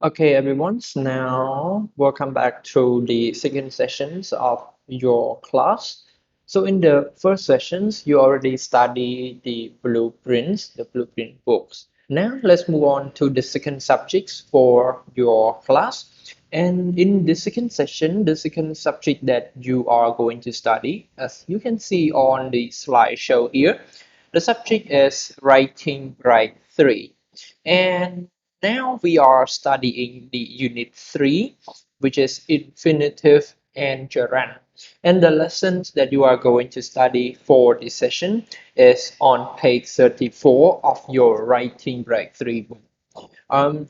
Okay, everyone. So now, welcome back to the second sessions of your class. So in the first sessions, you already studied the blueprint books. Now let's move on to the second subjects for your class. And in the second session, the second subject that you are going to study, as you can see on the slideshow here, the subject is writing right 3. And now we are studying the unit 3, which is infinitive and gerund. And the lessons that you are going to study for this session is on page 34 of your writing breakthrough book.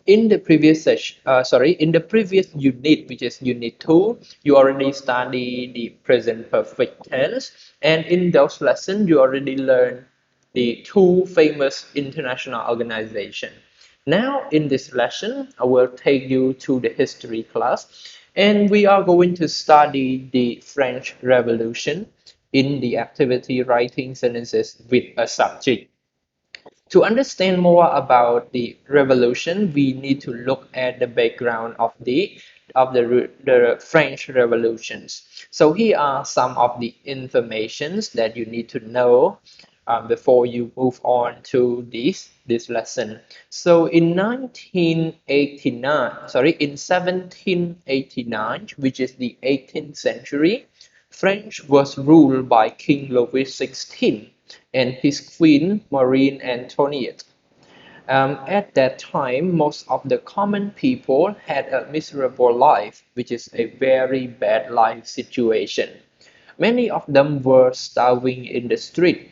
In the previous session, in the previous unit, which is unit 2, you already studied the present perfect tense, and in those lessons, you already learned the two famous international organizations. Now, in this lesson, I will take you to the history class, and we are going to study the French Revolution in the activity writing sentences with a subject. To understand more about the revolution, we need to look at the background of the French revolutions. So here are some of the informations that you need to know before you move on to this lesson. So in 1789, which is the 18th century, French was ruled by King Louis XVI and his queen Marie Antoinette. At that time, most of the common people had a miserable life, which is a very bad life situation. Many of them were starving in the street,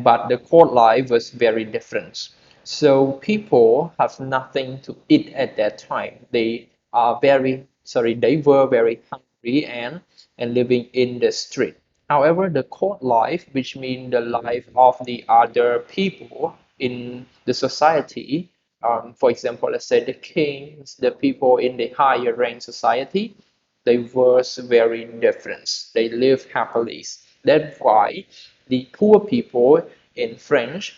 but the court life was very different. So people have nothing to eat at that time. They were very hungry and living in the street. However, the court life, which means the life of the other people in the society, for example, let's say the kings, the people in the higher rank society, they were very different. They live happily. That's why the poor people in French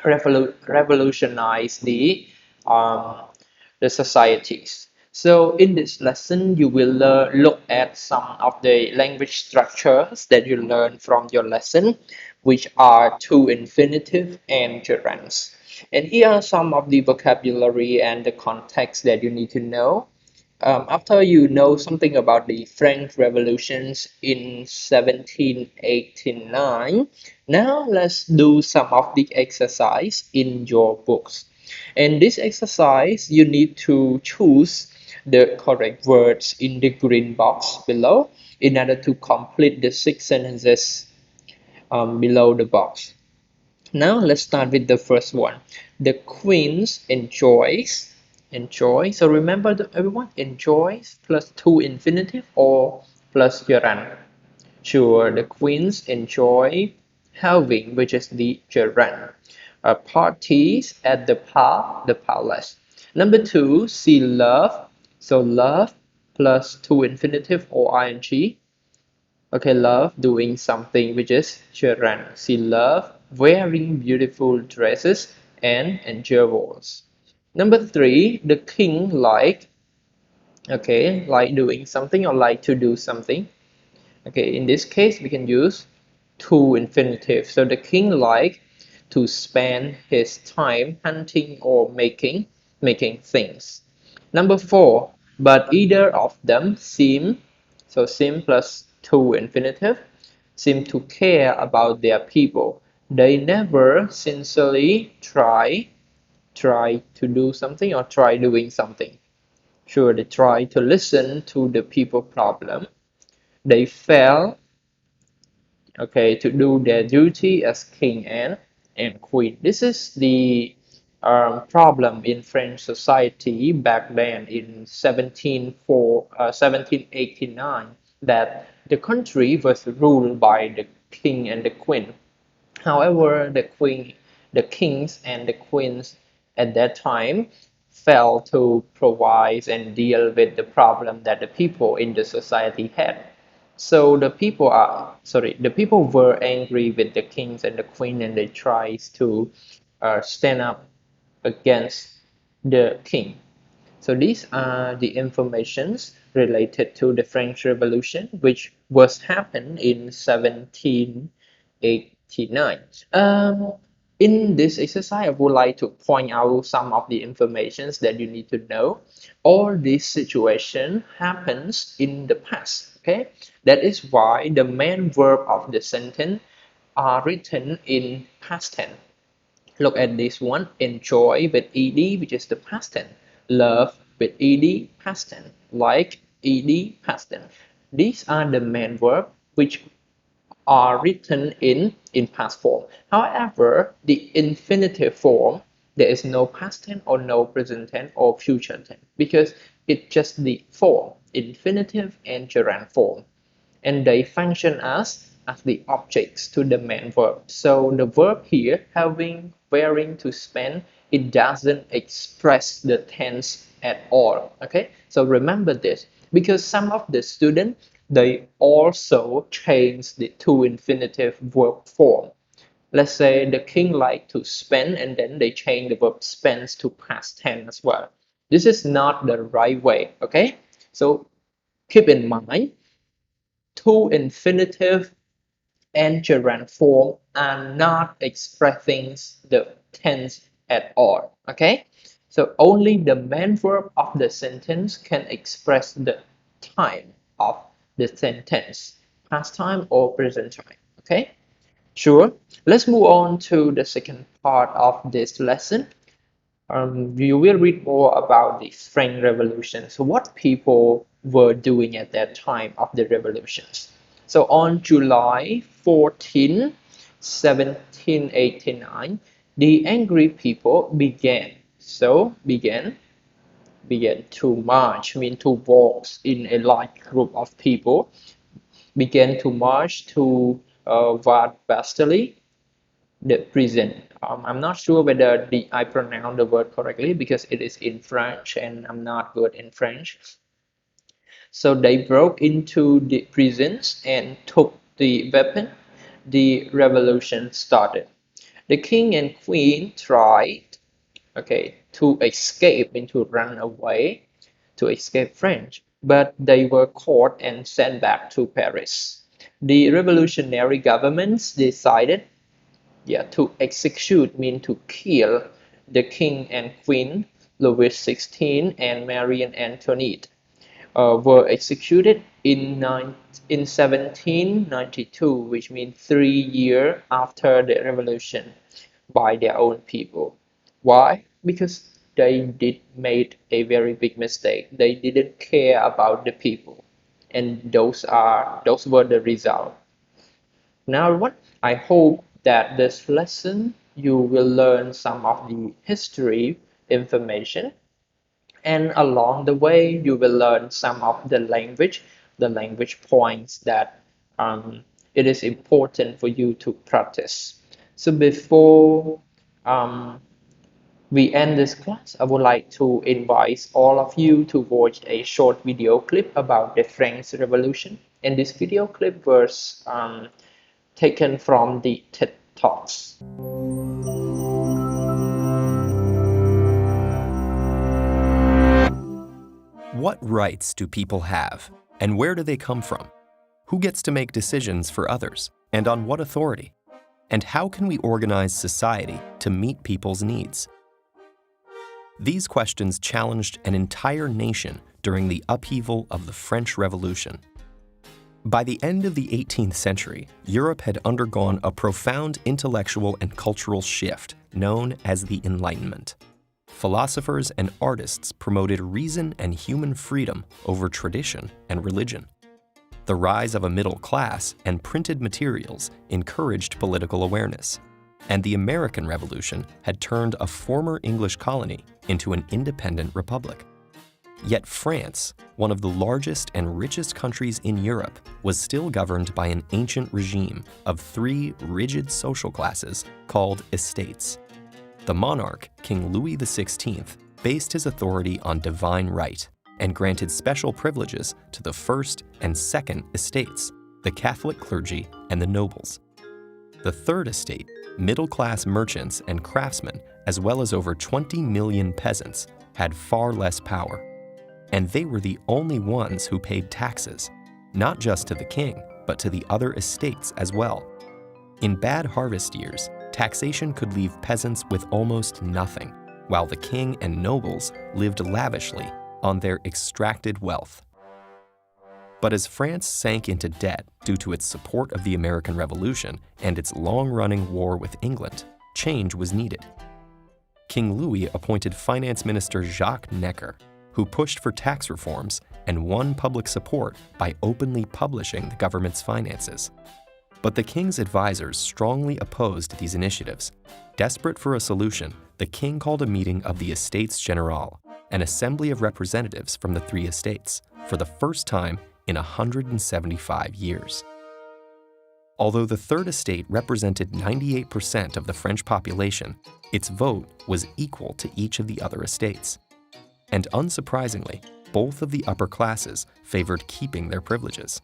revolutionized um, the societies. So in this lesson, you will look at some of the language structures that you learn from your lesson, which are to infinitive and gerunds. And here are some of the vocabulary and the context that you need to know. After you know something about the French revolutions in 1789, now let's do some of the exercise in your books. And this exercise, you need to choose the correct words in the green box below in order to complete the 6 sentences below the box. Now let's start with the first one. The queens enjoy. So remember everyone enjoys plus to infinitive or plus gerund. Sure, the queens enjoy having, which is the gerund. Parties at the palace. Number two, she love. So love plus to infinitive or ing. Okay, love doing something which is gerund. She love wearing beautiful dresses and jewels. Number three, the king like doing something or like to do something. Okay, in this case we can use to infinitive. So the king like to spend his time hunting or making things. Number four, but either of them seem plus to infinitive, seem to care about their people. They never sincerely try to do something or try doing something. Sure, they try to listen to the people problem. They fail, okay, to do their duty as king and queen. This is the problem in French society back then in 1789, that the country was ruled by the king and the queen. However, the kings and the queens at that time failed to provide and deal with the problem that the people in the society had. So the people were angry with the kings and the queen, and they tried to stand up against the king. So these are the informations related to the French Revolution, which was happened in 1789. In this exercise, I would like to point out some of the informations that you need to know. All this situation happens in the past, okay? That is why the main verb of the sentence are written in past tense. Look at this one, enjoy with ed, which is the past tense. Love with ed, past tense. Like, ed, past tense. These are the main verb which are written in past form. However, the infinitive form, there is no past tense or no present tense or future tense because it's just the form, infinitive and gerund form, and they function as the objects to the main verb. So the verb here, having, wearing, to spend, it doesn't express the tense at all. Okay, so remember this because some of the students they also change the to infinitive verb form. Let's say the king like to spend and then they change the verb spends to past tense as well. This is not the right way. Okay, so keep in mind to infinitive and gerund form are not expressing the tense at all. Okay, so only the main verb of the sentence can express the time of the sentence, past time or present time. Okay, sure. Let's move on to the second part of this lesson. You will read more about the French Revolution. So what people were doing at that time of the revolutions. So on July 14, 1789, the angry people began to march, mean to walk in a large group of people, began to march to Vad Bastille, the prison. I'm not sure whether I pronounce the word correctly because it is in French and I'm not good in French. So they broke into the prisons and took the weapon. The revolution started. The king and queen tried, to escape and to run away, to escape French, but they were caught and sent back to Paris. The revolutionary governments decided to execute mean to kill the king and queen. Louis XVI and Marie Antoinette were executed in 1792, which means 3 years after the revolution, by their own people. Why? Because they did made a very big mistake. They didn't care about the people, and those were the result. Now, what I hope that this lesson you will learn some of the history information, and along the way you will learn some of the language points that it is important for you to practice. So before um, we end this class, I would like to invite all of you to watch a short video clip about the French Revolution. And this video clip was taken from the TED Talks. What rights do people have, and where do they come from? Who gets to make decisions for others, and on what authority? And how can we organize society to meet people's needs? These questions challenged an entire nation during the upheaval of the French Revolution. By the end of the 18th century, Europe had undergone a profound intellectual and cultural shift known as the Enlightenment. Philosophers and artists promoted reason and human freedom over tradition and religion. The rise of a middle class and printed materials encouraged political awareness, and the American Revolution had turned a former English colony into an independent republic. Yet France, one of the largest and richest countries in Europe, was still governed by an ancient regime of 3 rigid social classes called estates. The monarch, King Louis XVI, based his authority on divine right and granted special privileges to the first and second estates, the Catholic clergy and the nobles. The third estate, middle-class merchants and craftsmen, as well as over 20 million peasants, had far less power, and they were the only ones who paid taxes, not just to the king, but to the other estates as well. In bad harvest years, taxation could leave peasants with almost nothing, while the king and nobles lived lavishly on their extracted wealth. But as France sank into debt due to its support of the American Revolution and its long-running war with England, change was needed. King Louis appointed Finance Minister Jacques Necker, who pushed for tax reforms and won public support by openly publishing the government's finances. But the king's advisors strongly opposed these initiatives. Desperate for a solution, the king called a meeting of the Estates Generales, an assembly of representatives from the three estates, for the first time in 175 years. Although the Third Estate represented 98% of the French population, its vote was equal to each of the other estates. And unsurprisingly, both of the upper classes favored keeping their privileges.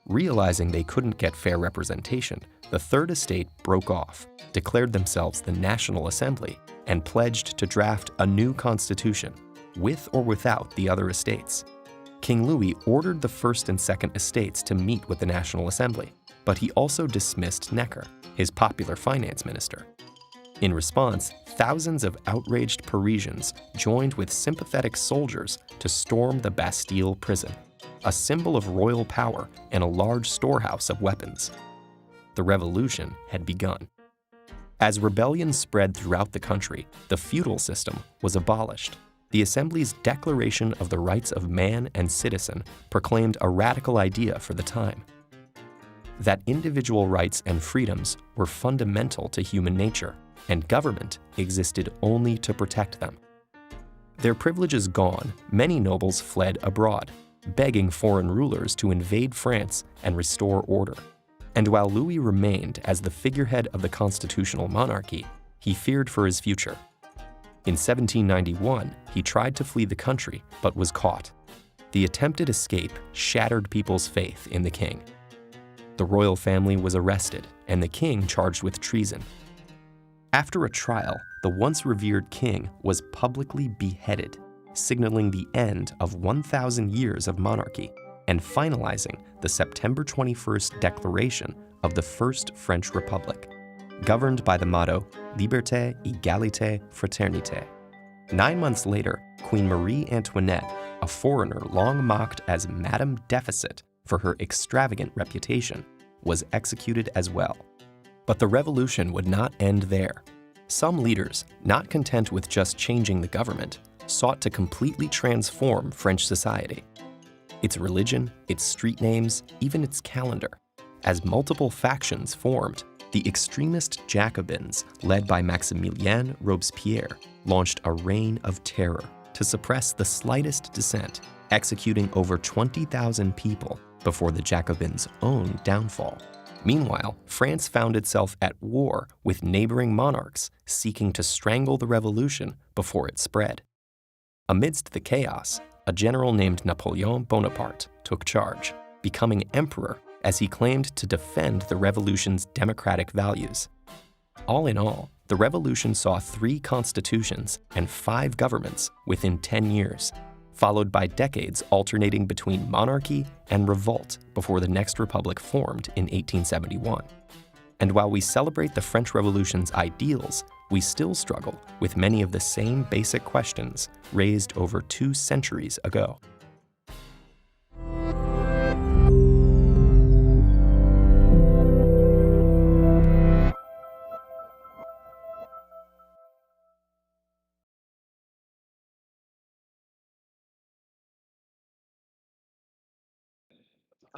Realizing they couldn't get fair representation, the Third Estate broke off, declared themselves the National Assembly, and pledged to draft a new constitution, with or without the other estates. King Louis ordered the First and Second Estates to meet with the National Assembly, but he also dismissed Necker, his popular finance minister. In response, thousands of outraged Parisians joined with sympathetic soldiers to storm the Bastille prison, a symbol of royal power and a large storehouse of weapons. The revolution had begun. As rebellion spread throughout the country, the feudal system was abolished. The Assembly's Declaration of the Rights of Man and Citizen proclaimed a radical idea for the time: that individual rights and freedoms were fundamental to human nature, and government existed only to protect them. Their privileges gone, many nobles fled abroad, begging foreign rulers to invade France and restore order. And while Louis remained as the figurehead of the constitutional monarchy, he feared for his future. In 1791, he tried to flee the country, but was caught. The attempted escape shattered people's faith in the king. The royal family was arrested, and the king charged with treason. After a trial, the once revered king was publicly beheaded, signaling the end of 1,000 years of monarchy and finalizing the September 21st declaration of the First French Republic, governed by the motto Liberté, Égalité, Fraternité. 9 months later, Queen Marie Antoinette, a foreigner long mocked as Madame Deficit for her extravagant reputation, was executed as well. But the revolution would not end there. Some leaders, not content with just changing the government, sought to completely transform French society. Its religion, its street names, even its calendar. As multiple factions formed, the extremist Jacobins, led by Maximilien Robespierre, launched a reign of terror to suppress the slightest dissent, executing over 20,000 people before the Jacobins' own downfall. Meanwhile, France found itself at war with neighboring monarchs seeking to strangle the revolution before it spread. Amidst the chaos, a general named Napoleon Bonaparte took charge, becoming emperor as he claimed to defend the revolution's democratic values. All in all, the revolution saw 3 constitutions and 5 governments within 10 years, followed by decades alternating between monarchy and revolt before the next republic formed in 1871. And while we celebrate the French Revolution's ideals, we still struggle with many of the same basic questions raised over 2 centuries ago.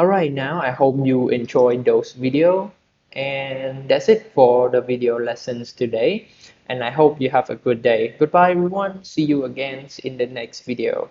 Alright, now I hope you enjoyed those video, and that's it for the video lessons today, and I hope you have a good day. Goodbye everyone, see you again in the next video.